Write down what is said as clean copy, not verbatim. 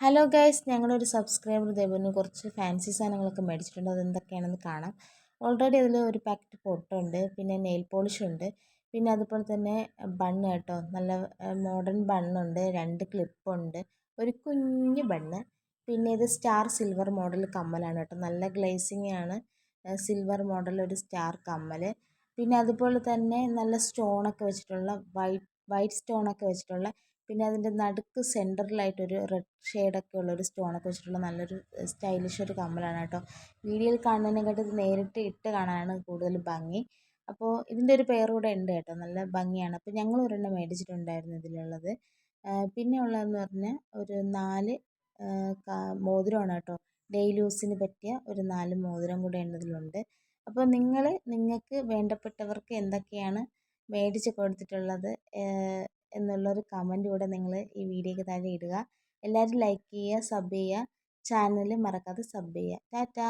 Hello guys, ഞങ്ങളൊരു subscriber ദേവന് കുറച്ച് ഫാൻസി സാധനങ്ങളൊക്കെ മേടിച്ചിട്ടുണ്ട്. അതെന്തൊക്കെയാണെന്ന് കാണാം. ഓൾറെഡി അതിൽ ഒരു പാക്കറ്റ് പൊട്ടുണ്ട്, പിന്നെ നെയിൽ പോളിഷ് ഉണ്ട്, പിന്നെ അതുപോലെ തന്നെ ബണ്ണ് കേട്ടോ. നല്ല മോഡേൺ ബണ്ണുണ്ട്, 2 ക്ലിപ്പുണ്ട്, ഒരു കുഞ്ഞ് ബണ്ണ്. പിന്നെ ഇത് സ്റ്റാർ സിൽവർ മോഡൽ കമ്മലാണ് കേട്ടോ. നല്ല ഗ്ലേസിങ് ആണ്. സിൽവർ മോഡൽ ഒരു സ്റ്റാർ കമ്മൽ. പിന്നെ അതുപോലെ തന്നെ നല്ല സ്റ്റോണൊക്കെ വെച്ചിട്ടുള്ള വൈറ്റ് സ്റ്റോണൊക്കെ വെച്ചിട്ടുള്ള, പിന്നെ അതിൻ്റെ നടുക്ക് സെൻറ്ററിലായിട്ടൊരു റെഡ് ഷെയ്ഡൊക്കെ ഉള്ളൊരു സ്റ്റോണൊക്കെ വെച്ചിട്ടുള്ള നല്ലൊരു സ്റ്റൈലിഷ് ഒരു കമ്മലാണ് കേട്ടോ. വീഡിയോയിൽ കാണുന്നതിനെക്കാട്ടി ഇത് നേരിട്ട് ഇട്ട് കാണാനാണ് കൂടുതൽ ഭംഗി. അപ്പോൾ ഇതിൻ്റെ ഒരു പെയർ കൂടെ ഉണ്ട് കേട്ടോ. നല്ല ഭംഗിയാണ്. അപ്പോൾ ഞങ്ങൾ ഒരെണ്ണം മേടിച്ചിട്ടുണ്ടായിരുന്നു ഇതിലുള്ളത്. പിന്നെ ഉള്ളതെന്ന് പറഞ്ഞാൽ ഒരു 4 മോതിരമാണ് കേട്ടോ. ഡെയിലി യൂസിന് പറ്റിയ ഒരു 4 മോതിരം കൂടെ ഇതിലുണ്ട്. അപ്പോൾ നിങ്ങൾക്ക് വേണ്ടപ്പെട്ടവർക്ക് എന്തൊക്കെയാണ് മേടിച്ച് കൊടുത്തിട്ടുള്ളത് എന്നുള്ളൊരു കമൻറ്റ് കൂടെ നിങ്ങൾ ഈ വീഡിയോയ്ക്ക് താഴെ ഇടുക. എല്ലാവരും ലൈക്ക് ചെയ്യുക, സബ് ചെയ്യുക, ചാനൽ മറക്കാതെ സബ് ചെയ്യുക. ടാറ്റാ.